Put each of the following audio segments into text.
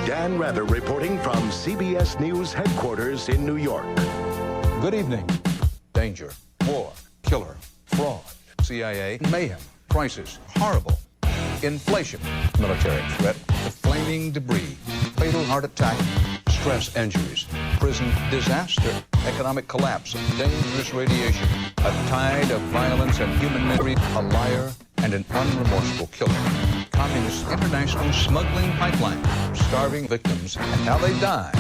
Dan Rather reporting from CBS News headquarters in New York. Good evening. Danger, war, killer, fraud, CIA, mayhem, crisis, horrible, inflation, military threat, the flaming debris, fatal heart attack, stress injuries, prison disaster, economic collapse, dangerous radiation, a tide of violence and human misery, a liar and an unremorseful killer. Communist international smuggling pipeline, starving victims, and how they die.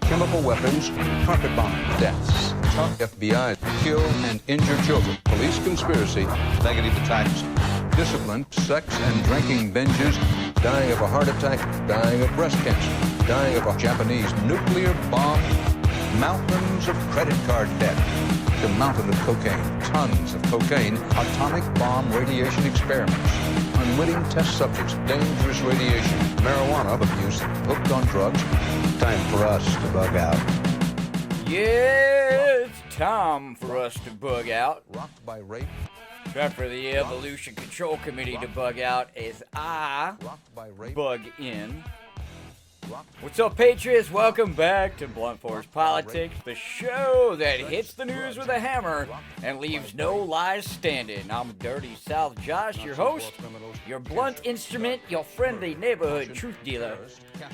Chemical weapons, carpet bomb deaths, tough FBI, kill and injure children, police conspiracy, negative attacks, discipline, sex and drinking binges, dying of a heart attack, dying of breast cancer, dying of a Japanese nuclear bomb, mountains of credit card debt, the mountain of cocaine, tons of cocaine, atomic bomb radiation experiments, unwitting test subjects, dangerous radiation, marijuana abuse, hooked on drugs. Time for us to bug out. Yeah, it's time for us to bug out. Rocked by rape. Time for the Evolution Control Committee to bug out as I bug in. What's up, Patriots? Welcome back to Blunt Force Politics, the show that hits the news with a hammer and leaves no lies standing. I'm Dirty South Josh, your host, your blunt instrument, your friendly neighborhood truth dealer.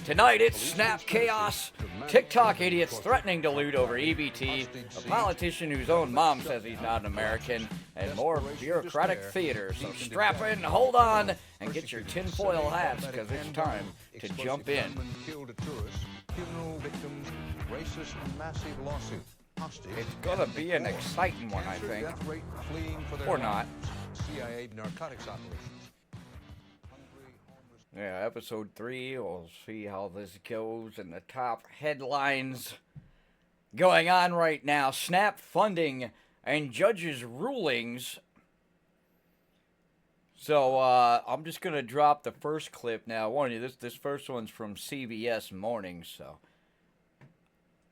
Tonight it's Snap Chaos, TikTok idiots threatening to loot over EBT, a politician whose own mom says he's not an American, and more bureaucratic theater. So strap in, hold on, and get your tinfoil hats, because it's time to jump in. Killed a tourist, funeral victims, racist massive lawsuit. Hostage. It's gonna be an exciting one, I think. Or not. CIA narcotics operations. Yeah, episode 3, we'll see how this goes and the top headlines going on right now. SNAP funding and judges' rulings. So, I'm just going to drop the first clip now. I warn you, this first one's from CBS Mornings, so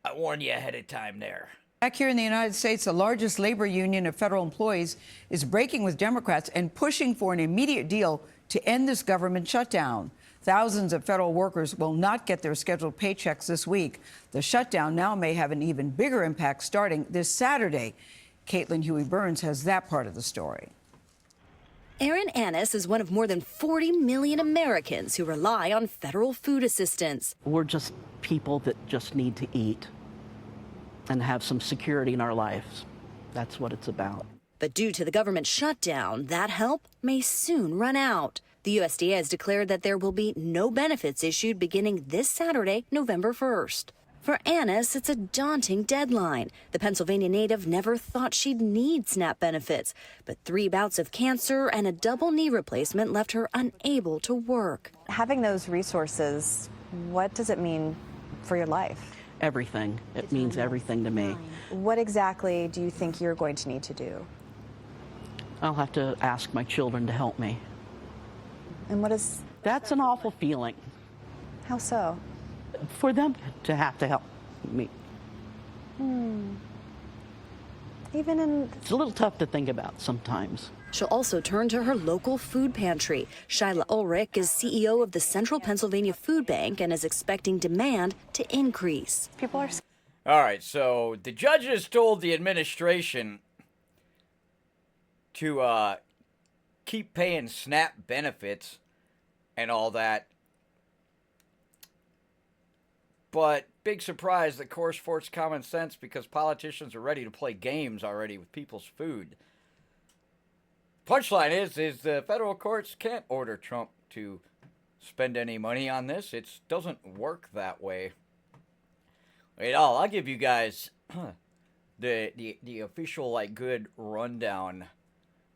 I warn you ahead of time there. Back here in the United States, the largest labor union of federal employees is breaking with Democrats and pushing for an immediate deal to end this government shutdown. Thousands of federal workers will not get their scheduled paychecks this week. The shutdown now may have an even bigger impact starting this Saturday. Caitlin Huey-Burns has that part of the story. Aaron Annis is one of more than 40 million Americans who rely on federal food assistance. We're just people that just need to eat and have some security in our lives. That's what it's about. But due to the government shutdown, that help may soon run out. The USDA has declared that there will be no benefits issued beginning this Saturday, November 1st. For Annis, it's a daunting deadline. The Pennsylvania native never thought she'd need SNAP benefits, but 3 bouts of cancer and a double knee replacement left her unable to work. Having those resources, what does it mean for your life? Everything. It means everything to me. What exactly do you think you're going to need to do? I'll have to ask my children to help me. And what is... That's an awful feeling. How so? For them to have to help me. Even in... It's a little tough to think about sometimes. She'll also turn to her local food pantry. Shyla Ulrich is CEO of the Central Pennsylvania Food Bank and is expecting demand to increase. People are... All right, so the judges told the administration to keep paying SNAP benefits and all that. But big surprise, the course forced common sense because politicians are ready to play games already with people's food. Punchline is the federal courts can't order Trump to spend any money on this. It doesn't work that way. Wait, I'll give you guys the official good rundown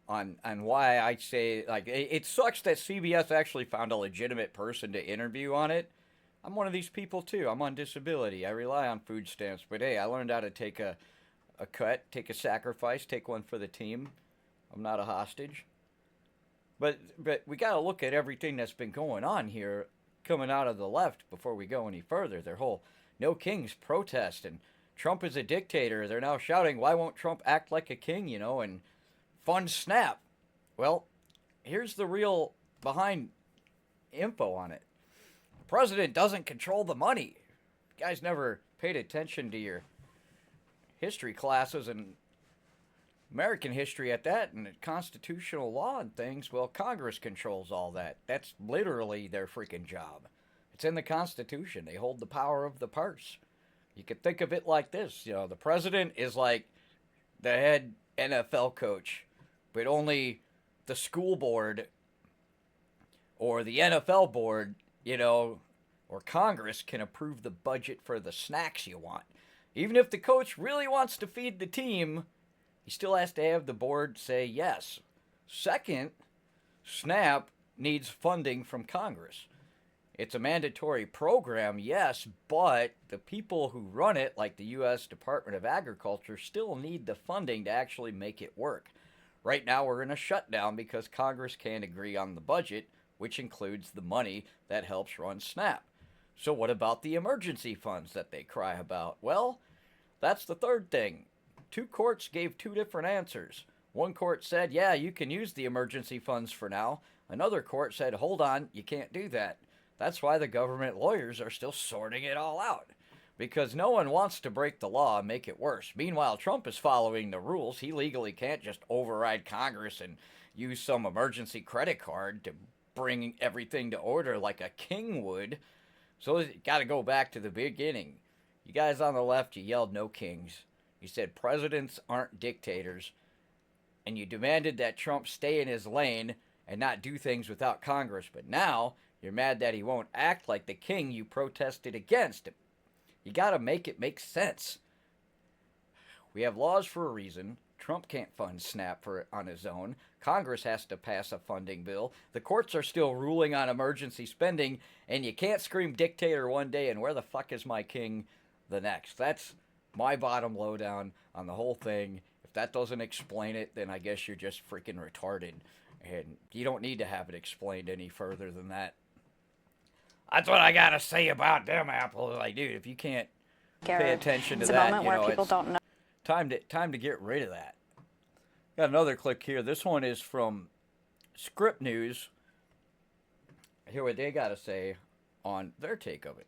on why I say it sucks that CBS actually found a legitimate person to interview on it. I'm one of these people too. I'm on disability. I rely on food stamps, but hey, I learned how to take a cut, take a sacrifice, take one for the team. I'm not a hostage. But we got to look at everything that's been going on here coming out of the left before we go any further. Their whole No Kings protest and Trump is a dictator. They're now shouting, why won't Trump act like a king, and fund SNAP. Well, here's the real behind info on it. president doesn't control the money. You guys never paid attention to your history classes and American history at that, and constitutional law and things. Well, Congress controls all that. That's literally their freaking job. It's in the Constitution. They hold the power of the purse. You could think of it like this. You know, the president is like the head NFL coach, but only the school board or the NFL board, you know, or Congress can approve the budget for the snacks you want. Even if the coach really wants to feed the team, he still has to have the board say yes. Second, SNAP needs funding from Congress. It's a mandatory program, yes, but the people who run it, like the U.S. Department of Agriculture, still need the funding to actually make it work. Right now we're in a shutdown because Congress can't agree on the budget, which includes the money that helps run SNAP. So what about the emergency funds that they cry about? Well, that's the third thing. Two courts gave two different answers. One court said, yeah, you can use the emergency funds for now. Another court said, hold on, you can't do that. That's why the government lawyers are still sorting it all out. Because no one wants to break the law and make it worse. Meanwhile, Trump is following the rules. He legally can't just override Congress and use some emergency credit card to bring everything to order like a king would. So you got to go back to the beginning. You guys on the left, you yelled no kings. You said presidents aren't dictators. And you demanded that Trump stay in his lane and not do things without Congress. But now you're mad that he won't act like the king you protested against. You got to make it make sense. We have laws for a reason. Trump can't fund SNAP on his own. Congress has to pass a funding bill. The courts are still ruling on emergency spending, and you can't scream dictator one day and where the fuck is my king the next. That's my bottom lowdown on the whole thing. If that doesn't explain it, then I guess you're just freaking retarded. And you don't need to have it explained any further than that. That's what I gotta say about them apples. Like, dude, if you can't pay attention to it's that, a moment you know, where people don't know. Time to get rid of that. Got another clip here. This one is from Script News. Hear what they got to say on their take of it.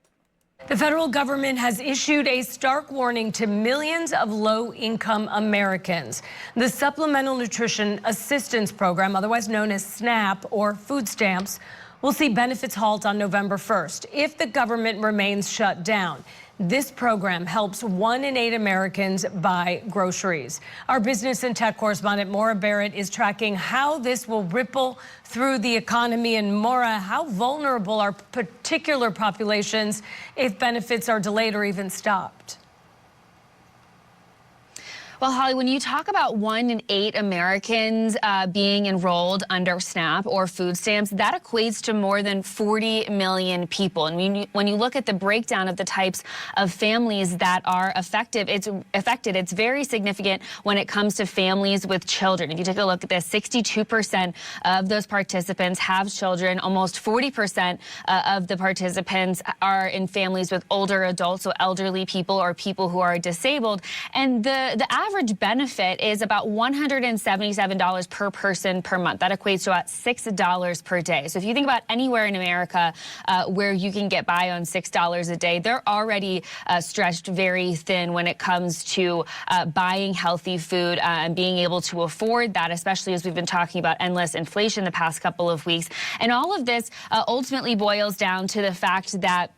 The federal government has issued a stark warning to millions of low-income Americans. The Supplemental Nutrition Assistance Program, otherwise known as SNAP or food stamps, will see benefits halt on November 1st if the government remains shut down. This program helps 1 in 8 Americans buy groceries. Our business and tech correspondent Maura Barrett is tracking how this will ripple through the economy. And Maura, how vulnerable are particular populations if benefits are delayed or even stopped? Well, Holly, when you talk about 1 in 8 Americans being enrolled under SNAP or food stamps, that equates to more than 40 million people. And when you look at the breakdown of the types of families that are affected, it's very significant when it comes to families with children. If you take a look at this, 62% of those participants have children. Almost 40% of the participants are in families with older adults, so elderly people or people who are disabled. And the average benefit is about $177 per person per month. That equates to about $6 per day. So if you think about anywhere in America where you can get by on $6 a day, they're already stretched very thin when it comes to buying healthy food and being able to afford that, especially as we've been talking about endless inflation the past couple of weeks. And all of this ultimately boils down to the fact that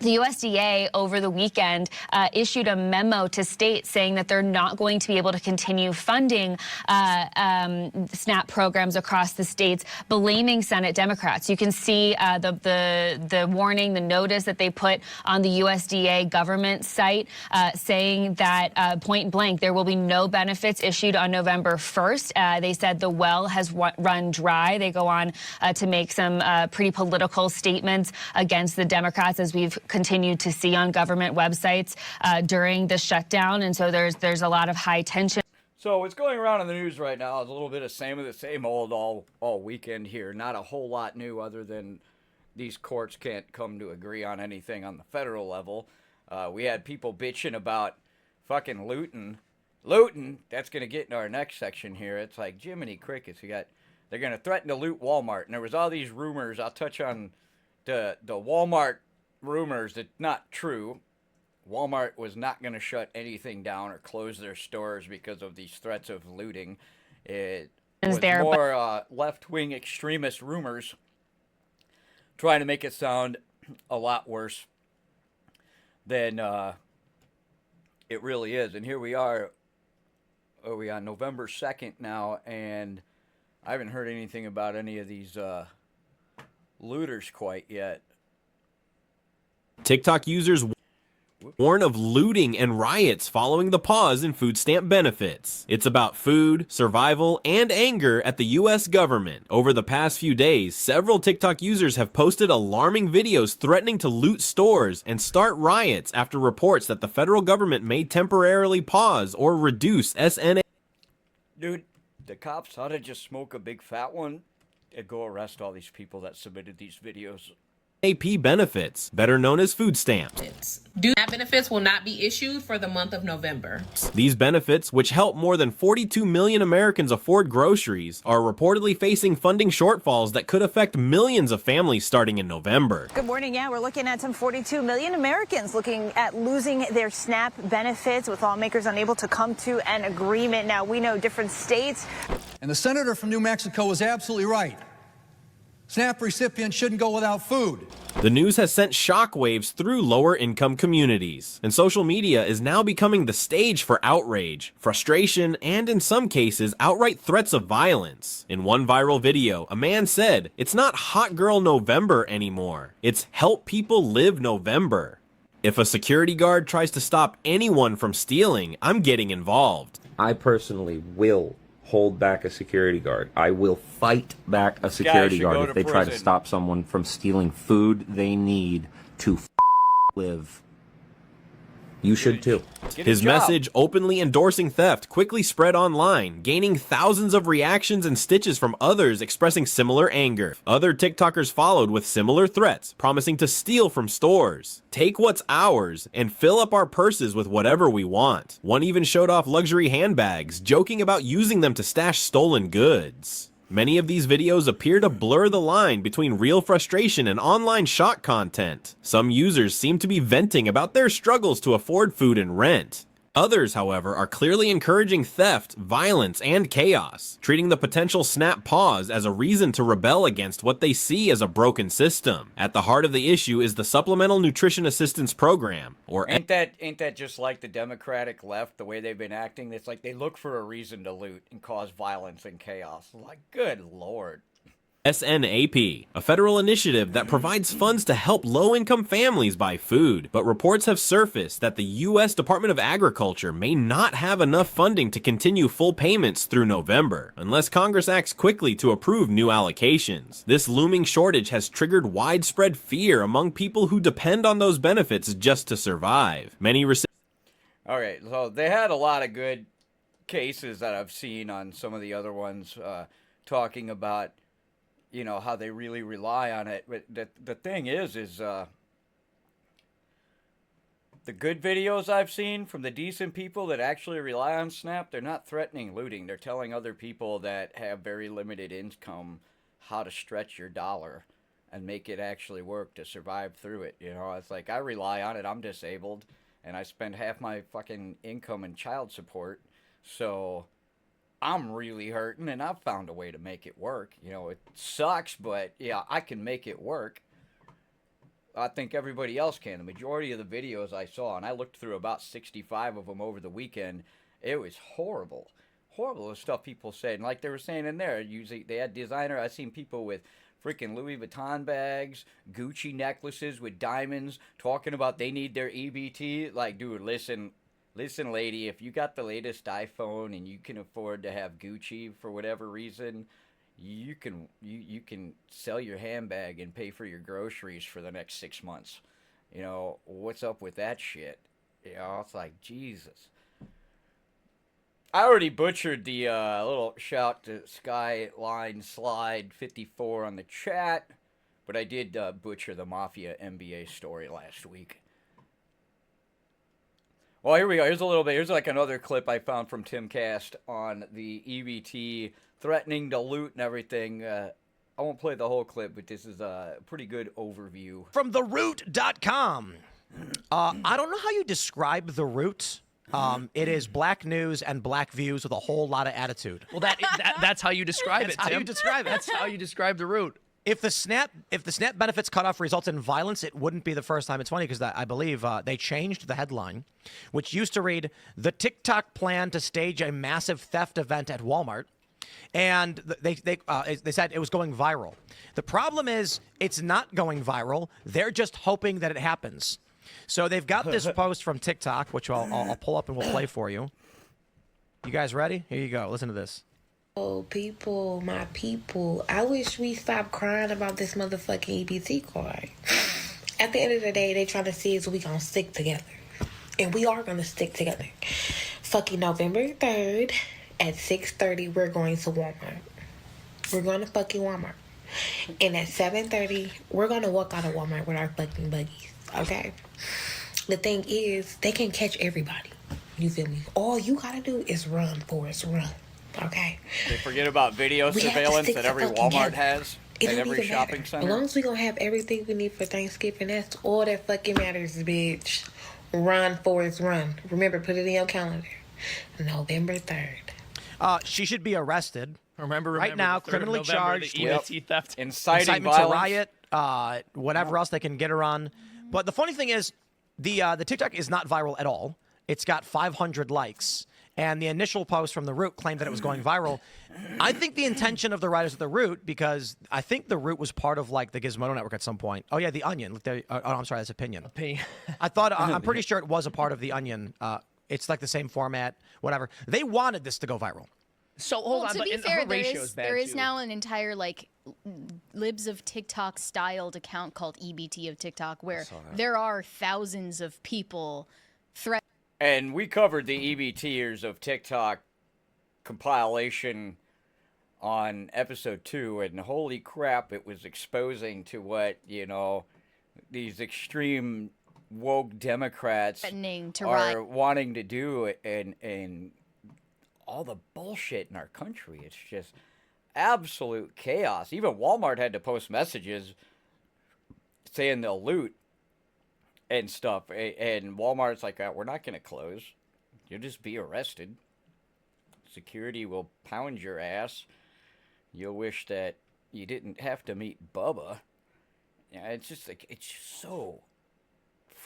the USDA over the weekend issued a memo to states saying that they're not going to be able to continue funding SNAP programs across the states, blaming Senate Democrats. You can see the warning, the notice that they put on the USDA government site saying that point blank, there will be no benefits issued on November 1st. They said the well has run dry. They go on to make some pretty political statements against the Democrats, as we've continued to see on government websites during the shutdown. And so there's a lot of high tension. So what's going around in the news right now is a little bit of the same old all weekend here. Not a whole lot new other than these courts can't come to agree on anything on the federal level. We had people bitching about fucking looting. That's going to get in our next section here. It's like Jiminy Crickets. They're going to threaten to loot Walmart. And there was all these rumors. I'll touch on the Walmart rumors. It's not true. Walmart was not going to shut anything down or close their stores because of these threats of looting. It was more left-wing extremist rumors trying to make it sound a lot worse than it really is. And here we are. Are we on November 2nd now? And I haven't heard anything about any of these looters quite yet. TikTok users warn of looting and riots following the pause in food stamp benefits. It's about food, survival, and anger at the U.S. government. Over the past few days, several TikTok users have posted alarming videos threatening to loot stores and start riots after reports that the federal government may temporarily pause or reduce SNA. Dude, the cops ought to just smoke a big fat one and go arrest all these people that submitted these videos. AP benefits, better known as food stamps. SNAP benefits will not be issued for the month of November. These benefits, which help more than 42 million Americans afford groceries, are reportedly facing funding shortfalls that could affect millions of families starting in November. Good morning. Yeah, we're looking at some 42 million Americans looking at losing their SNAP benefits, with lawmakers unable to come to an agreement. Now, we know different states. And the senator from New Mexico was absolutely right. SNAP recipients shouldn't go without food. The news has sent shockwaves through lower-income communities, and social media is now becoming the stage for outrage, frustration, and in some cases, outright threats of violence. In one viral video, a man said, "It's not Hot Girl November anymore. It's Help People Live November. If a security guard tries to stop anyone from stealing, I'm getting involved." I personally will hold back a security guard. I will fight back a security guard if they try to stop someone from stealing food they need to live. You should too. His message, openly endorsing theft, quickly spread online, gaining thousands of reactions and stitches from others expressing similar anger. Other TikTokers followed with similar threats, promising to steal from stores, take what's ours, and fill up our purses with whatever we want. One even showed off luxury handbags, joking about using them to stash stolen goods. Many of these videos appear to blur the line between real frustration and online shock content. Some users seem to be venting about their struggles to afford food and rent. Others, however, are clearly encouraging theft, violence, and chaos, treating the potential SNAP pause as a reason to rebel against what they see as a broken system. At the heart of the issue is the Supplemental Nutrition Assistance Program, or ain't that just like the Democratic left, the way they've been acting? It's like they look for a reason to loot and cause violence and chaos. Like, good Lord. SNAP, a federal initiative that provides funds to help low-income families buy food, but reports have surfaced that the U.S. Department of Agriculture may not have enough funding to continue full payments through November, unless Congress acts quickly to approve new allocations. This looming shortage has triggered widespread fear among people who depend on those benefits just to survive. Many Okay, so they had a lot of good cases that I've seen on some of the other ones talking about, you know, how they really rely on it. But the thing is the good videos I've seen from the decent people that actually rely on SNAP, they're not threatening looting. They're telling other people that have very limited income how to stretch your dollar and make it actually work to survive through it. You know, it's like, I rely on it. I'm disabled, and I spend half my fucking income in child support. So I'm really hurting, and I've found a way to make it work. You know, it sucks, but yeah, I can make it work. I think everybody else can. The majority of the videos I saw, and I looked through about 65 of them over the weekend, it was horrible. Horrible the stuff people said. And like they were saying in there, usually they had designer. I've seen people with freaking Louis Vuitton bags, Gucci necklaces with diamonds, talking about they need their EBT. Like, dude, listen, lady, if you got the latest iPhone and you can afford to have Gucci for whatever reason, you can sell your handbag and pay for your groceries for the next 6 months. You know, what's up with that shit? You know, it's like, Jesus. I already butchered the little shout to Skyline Slide 54 on the chat, but I did butcher the Mafia NBA story last week. Well, here we go. Here's a little bit. Here's like another clip I found from Timcast on the EBT threatening to loot and everything. I won't play the whole clip, but this is a pretty good overview. From theroot.com. I don't know how you describe The Root. It is black news and black views with a whole lot of attitude. Well, that's how you describe it, Tim. That's how you describe it. That's how you describe The Root. If the SNAP benefits cutoff results in violence, it wouldn't be the first time. It's funny because I believe they changed the headline, which used to read, "The TikTok plan to stage a massive theft event at Walmart." And they said it was going viral. The problem is it's not going viral. They're just hoping that it happens. So they've got this post from TikTok, which I'll pull up and we'll play for you. You guys ready? Here you go. Listen to this. Oh, people, my people, I wish we stopped crying about this motherfucking EBT card. At the end of the day, they trying to see is we gonna stick together. And we are gonna stick together. Fucking November 3rd at 6:30, we're going to Walmart. We're going to fucking Walmart. And at 7:30, we're gonna walk out of Walmart with our fucking buggies, okay? The thing is, they can catch everybody. You feel me? All you gotta do is run, Forrest, run. Okay. They forget about video surveillance that every Walmart has at every shopping center. As long as we gonna have everything we need for Thanksgiving, that's all that fucking matters, bitch. Run, Forrest, run. Remember, put it in your calendar. November 3rd. She should be arrested. Remember right now, the 3rd of criminally November, charged the EBT theft, inciting to riot, whatever else they can get her on. But the funny thing is, the TikTok is not viral at all. It's got 500 likes. And the initial post from The Root claimed that it was going viral. I think the intention of the writers of The Root, because I think The Root was part of like the Gizmodo Network at some point. Oh yeah, The Onion. Look there. Oh, I'm sorry, that's Opinion. I thought I'm pretty sure it was a part of The Onion. It's like the same format, whatever. They wanted this to go viral. So hold on, to but be her fair, ratio is bad there is too. now an entire like libs of TikTok styled account called EBT of TikTok where there are thousands of people And we covered the EBTers of TikTok compilation on episode 2, and holy crap, it was exposing to what, these extreme woke Democrats threatening to are wanting to do, and all the bullshit in our country. It's just absolute chaos. Even Walmart had to post messages saying they'll loot and stuff, and Walmart's like, we're not going to close. You'll just be arrested. Security will pound your ass. You'll wish that you didn't have to meet Bubba. Yeah, it's just like, it's so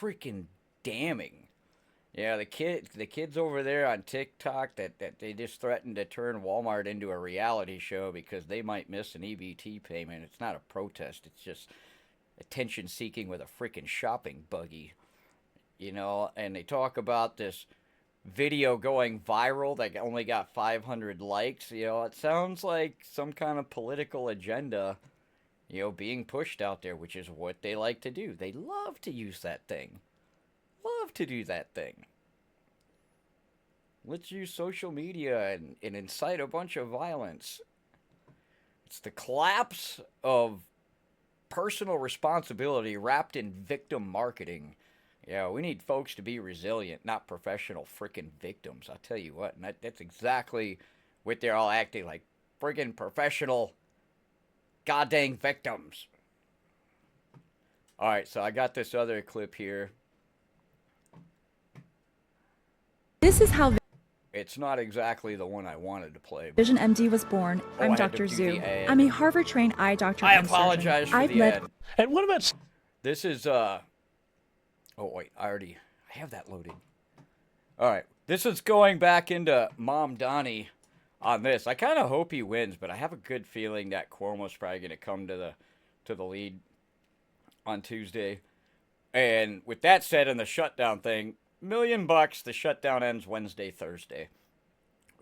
freaking damning. Yeah, the kids over there on TikTok that they just threatened to turn Walmart into a reality show because they might miss an EBT payment. It's not a protest. It's just attention seeking with a freaking shopping buggy, and they talk about this video going viral that only got 500 likes. It sounds like some kind of political agenda, being pushed out there, which is what they like to do. They love to use that thing. Love to do that thing. Let's use social media and incite a bunch of violence. It's the collapse of personal responsibility wrapped in victim marketing. Yeah, we need folks to be resilient, not professional freaking victims. I'll tell you what, and that's exactly what they're all acting like. Friggin' professional goddamn victims. Alright, so I got this other clip here. This is how It's not exactly the one I wanted to play. Vision MD was born. I'm I had to Dr. do Zhu. the ad. I'm a Harvard-trained eye doctor. I and surgeon. apologize for I've the led ad. And what about... This is, oh wait, I have that loaded. Alright, this is going back into Mom Donnie on this. I kind of hope he wins, but I have a good feeling that Cuomo's probably going to come to the lead on Tuesday. And with that said, in the shutdown thing, $1 million, the shutdown ends Wednesday, Thursday.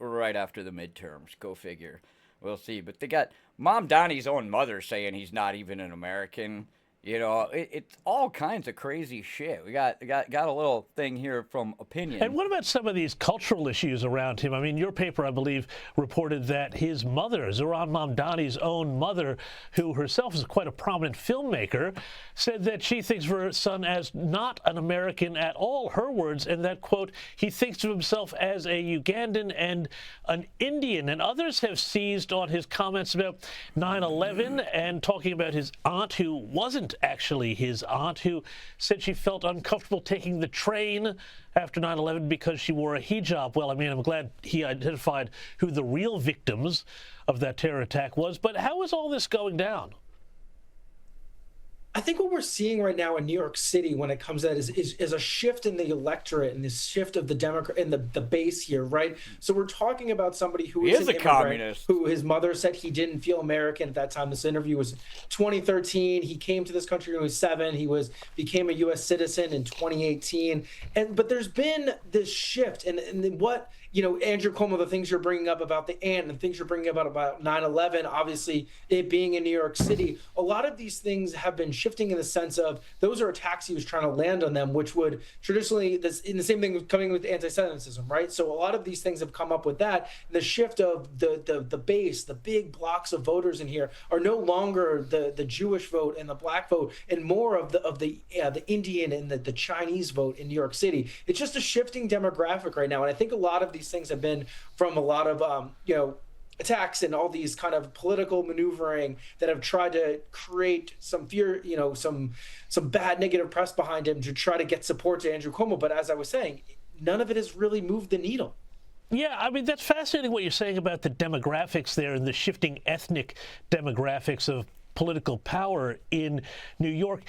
Right after the midterms. Go figure. We'll see. But they got Mom Donnie's own mother saying he's not even an American. You know, it's all kinds of crazy shit. We got a little thing here from Opinion. And what about some of these cultural issues around him? I mean, your paper, I believe, reported that his mother, Zohran Mamdani's own mother, who herself is quite a prominent filmmaker, said that she thinks of her son as not an American at all, her words, and that, quote, he thinks of himself as a Ugandan and an Indian. And others have seized on his comments about 9/11 and talking about his aunt, who wasn't actually his aunt, who said she felt uncomfortable taking the train after 9/11 because she wore a hijab. Well, I mean, I'm glad he identified who the real victims of that terror attack was. But how is all this going down? I think what we're seeing right now in New York City when it comes to that is a shift in the electorate and this shift of the Democrat and the base here, right? So we're talking about somebody who is a communist, who his mother said he didn't feel American at that time. This interview was 2013. He came to this country when he was 7. He became a U.S. citizen in 2018. But there's been this shift, and what, you know, Andrew Cuomo, the things you're bringing up about the aunt and things you're bringing up about 9/11, obviously it being in New York City, a lot of these things have been shifting in the sense of those are attacks he was trying to land on them, which would traditionally, in the same thing coming with anti-Semitism, right? So a lot of these things have come up with that. The shift of the base, the big blocks of voters in here are no longer the Jewish vote and the black vote, and more of the Indian and the Chinese vote in New York City. It's just a shifting demographic right now, and I think a lot of these things have been from a lot of attacks and all these kind of political maneuvering that have tried to create some fear, some bad negative press behind him to try to get support to Andrew Cuomo. But as I was saying, none of it has really moved the needle. Yeah, I mean, that's fascinating what you're saying about the demographics there and the shifting ethnic demographics of political power in New York.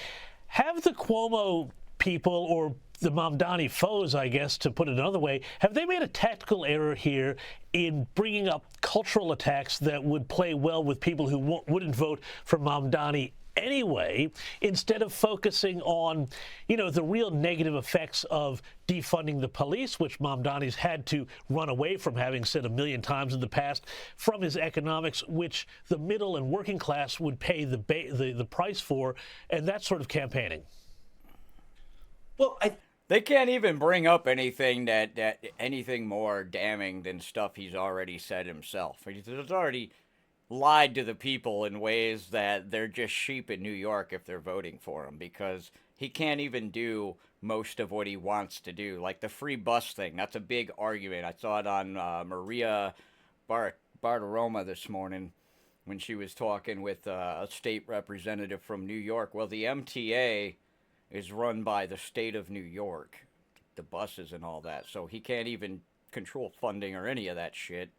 Have the Cuomo people, or the Mamdani foes, I guess, to put it another way, have they made a tactical error here in bringing up cultural attacks that would play well with people who wouldn't vote for Mamdani anyway, instead of focusing on, the real negative effects of defunding the police, which Mamdani's had to run away from, having said a million times in the past, from his economics, which the middle and working class would pay the price for, and that sort of campaigning? Well, they can't even bring up anything anything more damning than stuff he's already said himself. He's already lied to the people in ways that they're just sheep in New York if they're voting for him, because he can't even do most of what he wants to do, like the free bus thing. That's a big argument. I saw it on Maria Bartiromo this morning when she was talking with a state representative from New York. Well, the MTA is run by the state of New York, the buses and all that. So he can't even control funding or any of that shit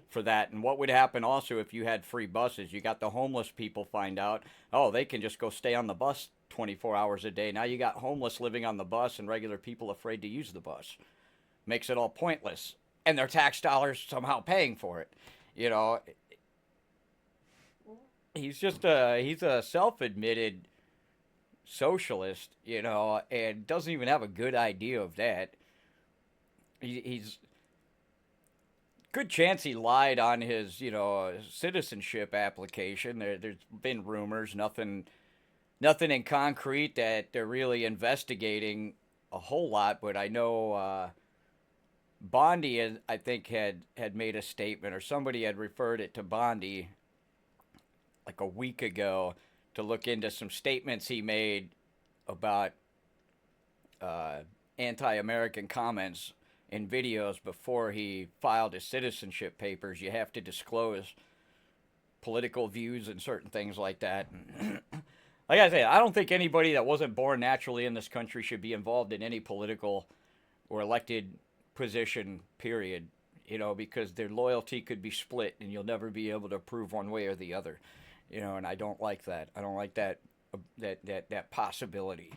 for that. And what would happen also if you had free buses? You got the homeless people find out, oh, they can just go stay on the bus 24 hours a day. Now you got homeless living on the bus and regular people afraid to use the bus. Makes it all pointless. And their tax dollars somehow paying for it. He's just he's a self-admitted socialist, and doesn't even have a good idea of that. He's good chance he lied on his, citizenship application. There's been rumors, nothing in concrete that they're really investigating a whole lot. But I know Bondi, I think, had made a statement, or somebody had referred it to Bondi like a week ago, to look into some statements he made about anti-American comments in videos before he filed his citizenship papers. You have to disclose political views and certain things like that. Like I say, I don't think anybody that wasn't born naturally in this country should be involved in any political or elected position, period, because their loyalty could be split and you'll never be able to prove one way or the other. And I don't like that. I don't like that possibility.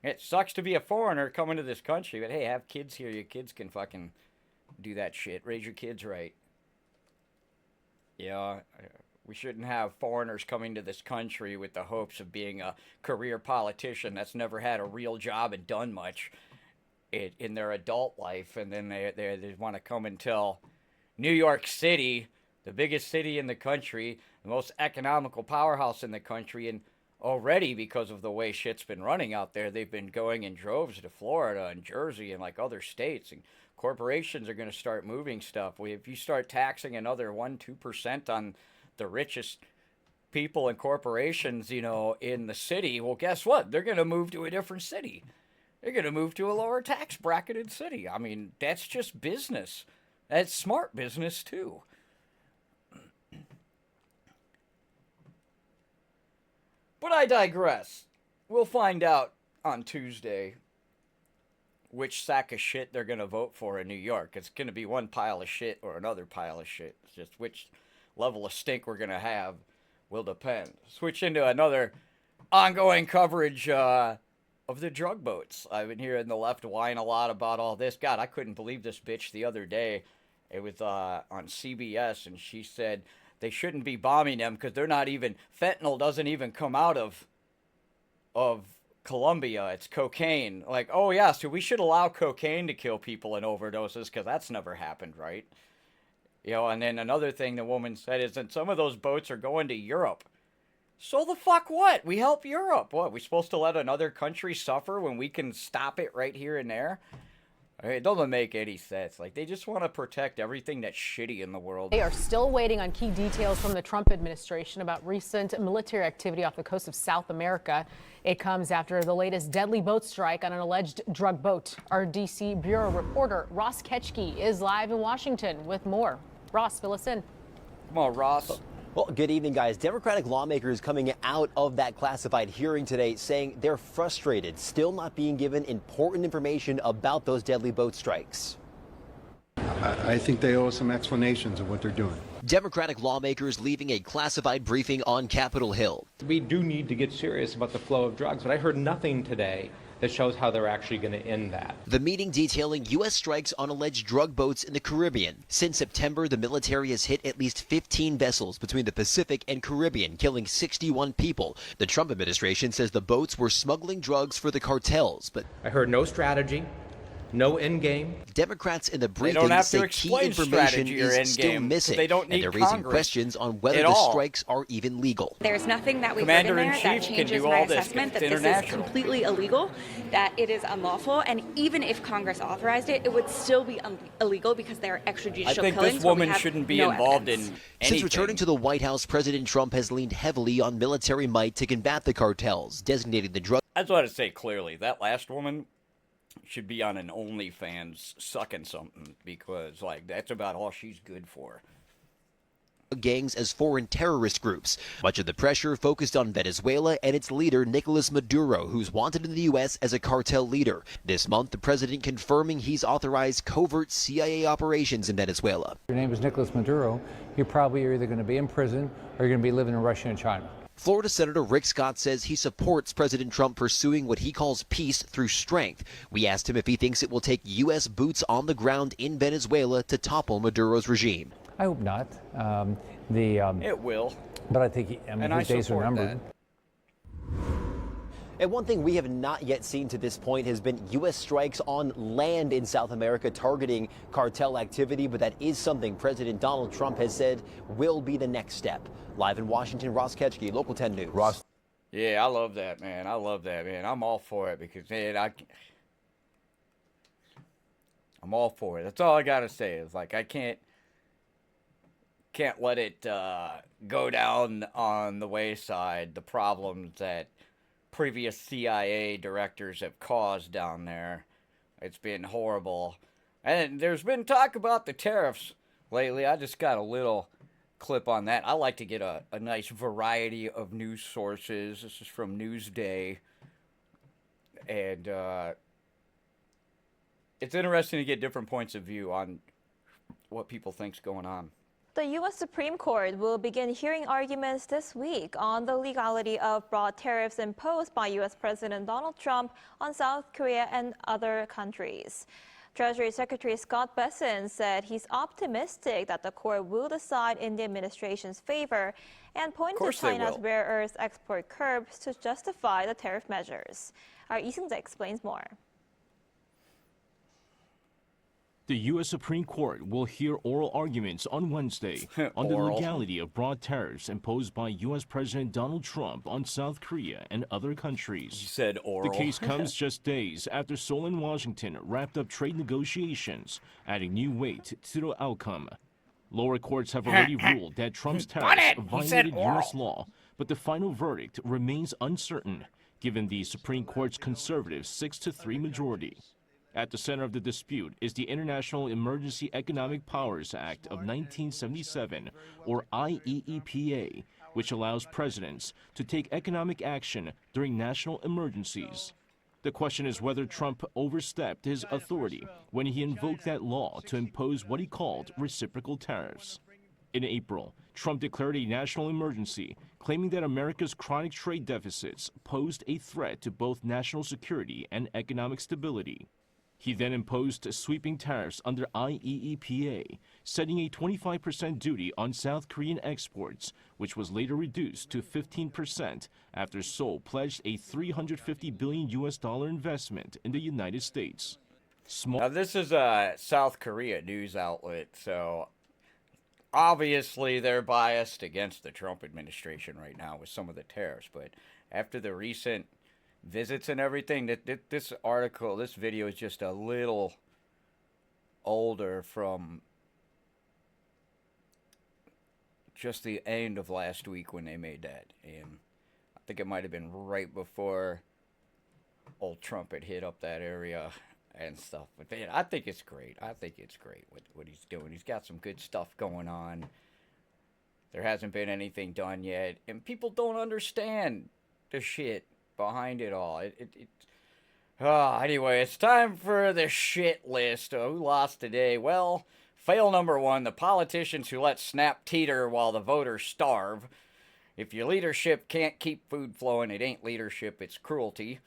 It sucks to be a foreigner coming to this country, but hey, have kids here. Your kids can fucking do that shit. Raise your kids right. We shouldn't have foreigners coming to this country with the hopes of being a career politician that's never had a real job and done much in their adult life, and then they want to come and tell New York City, the biggest city in the country, the most economical powerhouse in the country, and already because of the way shit's been running out there. They've been going in droves to Florida and Jersey and like other states, and corporations are going to start moving stuff. If you start taxing another 1-2% on the richest people and corporations, you know, in the city, well, guess what? They're going to move to a different city. They're going to move to a lower tax bracketed city. I mean, that's just business. That's smart business too. But I digress. We'll find out on Tuesday which sack of shit they're going to vote for in New York. It's going to be one pile of shit or another pile of shit. It's just which level of stink we're going to have will depend. Switch into another ongoing coverage of the drug boats. I've been hearing the left whine a lot about all this. God, I couldn't believe this bitch the other day. It was on CBS, and she said they shouldn't be bombing them because they're not even, fentanyl doesn't even come out of Colombia. It's cocaine. Like, oh yeah, so we should allow cocaine to kill people in overdoses because that's never happened, right? You know, and then another thing the woman said is that some of those boats are going to Europe. So the fuck what? We help Europe. What, we supposed to let another country suffer when we can stop it right here and there? It doesn't make any sense. Like, they just want to protect everything that's shitty in the world. They are still waiting on key details from the Trump administration about recent military activity off the coast of South America. It comes after the latest deadly boat strike on an alleged drug boat. Our D.C. Bureau reporter Ross Ketchke is live in Washington with more. Ross, fill us in. Come on, Ross. Well, good evening, guys. Democratic lawmakers coming out of that classified hearing today saying they're frustrated, still not being given important information about those deadly boat strikes. I think they owe us some explanations of what they're doing. Democratic lawmakers leaving a classified briefing on Capitol Hill. We do need to get serious about the flow of drugs, but I heard nothing today that shows how they're actually going to end that. The meeting detailing U.S. strikes on alleged drug boats in the Caribbean. Since September, the military has hit at least 15 vessels between the Pacific and Caribbean, killing 61 people. The Trump administration says the boats were smuggling drugs for the cartels, but I heard no strategy, no end game. Democrats in the briefing say key information is still missing, and they're raising questions on whether the strikes are even legal. There's nothing that we put in there that changes my assessment that this is completely illegal, that it is unlawful, and even if Congress authorized it, it would still be illegal because they are extrajudicial killings. I think this woman shouldn't be involved in anything. Since returning to the White House, President Trump has leaned heavily on military might to combat the cartels, designating the drug. I just want to say clearly, that last woman should be on an OnlyFans sucking something, because like that's about all she's good for. Gangs as foreign terrorist groups. Much of the pressure focused on Venezuela and its leader Nicolas Maduro, who's wanted in the U.S. as a cartel leader. This month, the president confirming he's authorized covert CIA operations in Venezuela. Your name is Nicolas Maduro. You probably are either going to be in prison or you're going to be living in Russia and China. Florida Senator Rick Scott says he supports President Trump pursuing what he calls peace through strength. We asked him if he thinks it will take U.S. boots on the ground in Venezuela to topple Maduro's regime. I hope not. It will. But I think his days are numbered. And one thing we have not yet seen to this point has been U.S. strikes on land in South America targeting cartel activity, but that is something President Donald Trump has said will be the next step. Live in Washington, Ross Ketchke, Local 10 News. Ross. Yeah, I love that, man. I love that, man. I'm all for it because, man, I'm all for it. That's all I got to say is, like, I can't let it go down on the wayside, the problems that previous CIA directors have caused down there. It's been horrible. And there's been talk about the tariffs lately. I just got a little clip on that. I like to get a nice variety of news sources. This is from Newsday. And it's interesting to get different points of view on what people think's going on. The U.S. Supreme Court will begin hearing arguments this week on the legality of broad tariffs imposed by U.S. President Donald Trump on South Korea and other countries. Treasury Secretary Scott Bessent said he's optimistic that the court will decide in the administration's favor and pointed to China's rare earth export curbs to justify the tariff measures. Our Lee Seung-jae explains more. The U.S. Supreme Court will hear oral arguments on Wednesday on the legality of broad tariffs imposed by U.S. President Donald Trump on South Korea and other countries. You said oral. The case comes just days after Seoul and Washington wrapped up trade negotiations, adding new weight to the outcome. Lower courts have already ruled that Trump's tariffs violated U.S. law, but the final verdict remains uncertain, given the Supreme Court's conservative 6-3 majority. At the center of the dispute is the International Emergency Economic Powers Act of 1977, or IEEPA, which allows presidents to take economic action during national emergencies. The question is whether Trump overstepped his authority when he invoked that law to impose what he called reciprocal tariffs. In April, Trump declared a national emergency, claiming that America's chronic trade deficits posed a threat to both national security and economic stability. He then imposed sweeping tariffs under IEEPA, setting a 25% duty on South Korean exports, which was later reduced to 15% after Seoul pledged a $350 billion investment in the United States. Now, this is a South Korea news outlet, so obviously they're biased against the Trump administration right now with some of the tariffs, but after the recent visits and everything, this article, this video is just a little older, from just the end of last week when they made that, and I think it might have been right before old Trump had hit up that area and stuff. But man, I think it's great. I think it's great what he's doing. He's got some good stuff going on. There hasn't been anything done yet, and people don't understand the shit behind it all. Anyway, it's time for the shit list. Who lost today? Well, fail number 1, the politicians who let Snap teeter while the voters starve. If your leadership can't keep food flowing, it ain't leadership, it's cruelty.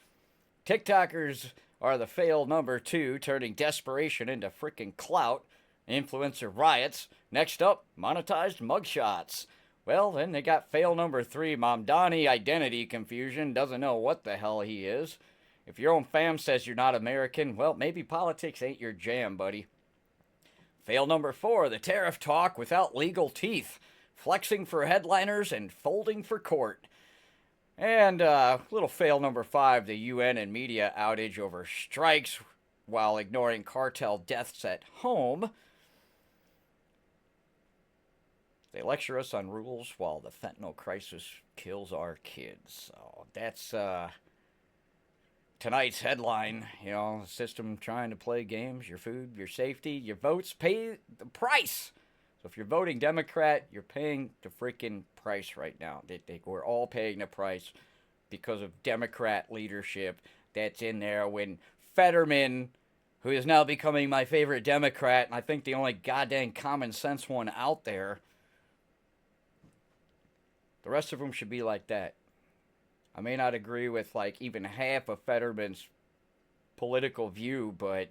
TikTokers are the fail number 2, turning desperation into frickin' clout. Influencer riots. Next up, monetized mugshots. Well, then they got fail number 3, Mamdani identity confusion, doesn't know what the hell he is. If your own fam says you're not American, well, maybe politics ain't your jam, buddy. Fail number 4, the tariff talk without legal teeth, flexing for headliners and folding for court. And little fail number 5, the UN and media outage over strikes while ignoring cartel deaths at home. They lecture us on rules while the fentanyl crisis kills our kids. So that's tonight's headline. You know, the system trying to play games, your food, your safety, your votes pay the price. So if you're voting Democrat, you're paying the freaking price right now. We're all paying the price because of Democrat leadership that's in there. When Fetterman, who is now becoming my favorite Democrat, and I think the only goddamn common sense one out there, the rest of them should be like that. I may not agree with like even half of Fetterman's political view, but at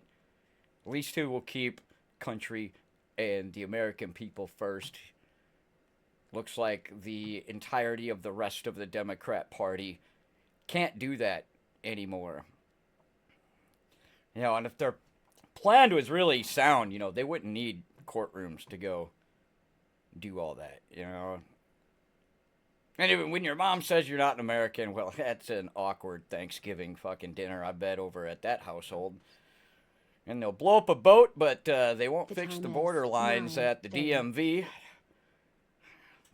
least he will keep country and the American people first. Looks like the entirety of the rest of the Democrat Party can't do that anymore. You know, and if their plan was really sound, you know, they wouldn't need courtrooms to go do all that, you know. And even when your mom says you're not an American, well, that's an awkward Thanksgiving fucking dinner, I bet, over at that household. And they'll blow up a boat, but they won't fix the border lines at the DMV.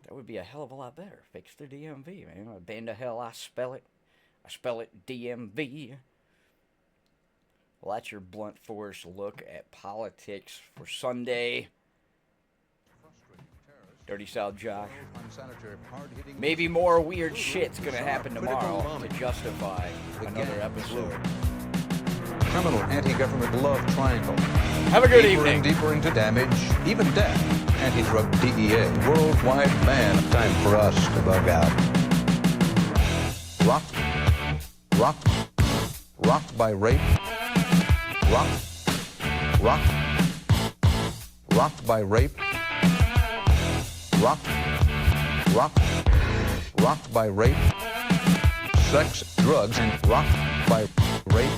That would be a hell of a lot better. Fix the DMV, man. Bend to hell, I spell it DMV. Well, that's your blunt force look at politics for Sunday. Dirty South Josh. Maybe more weird shit's gonna happen tomorrow to justify another episode. Criminal anti-government love triangle. Have a good evening. Deeper into damage, even death. Anti-drug DEA. Worldwide ban. Time for us to bug out. Rocked by rape. Rocked by rape. Rocked by rape, sex, drugs, and rocked by rape.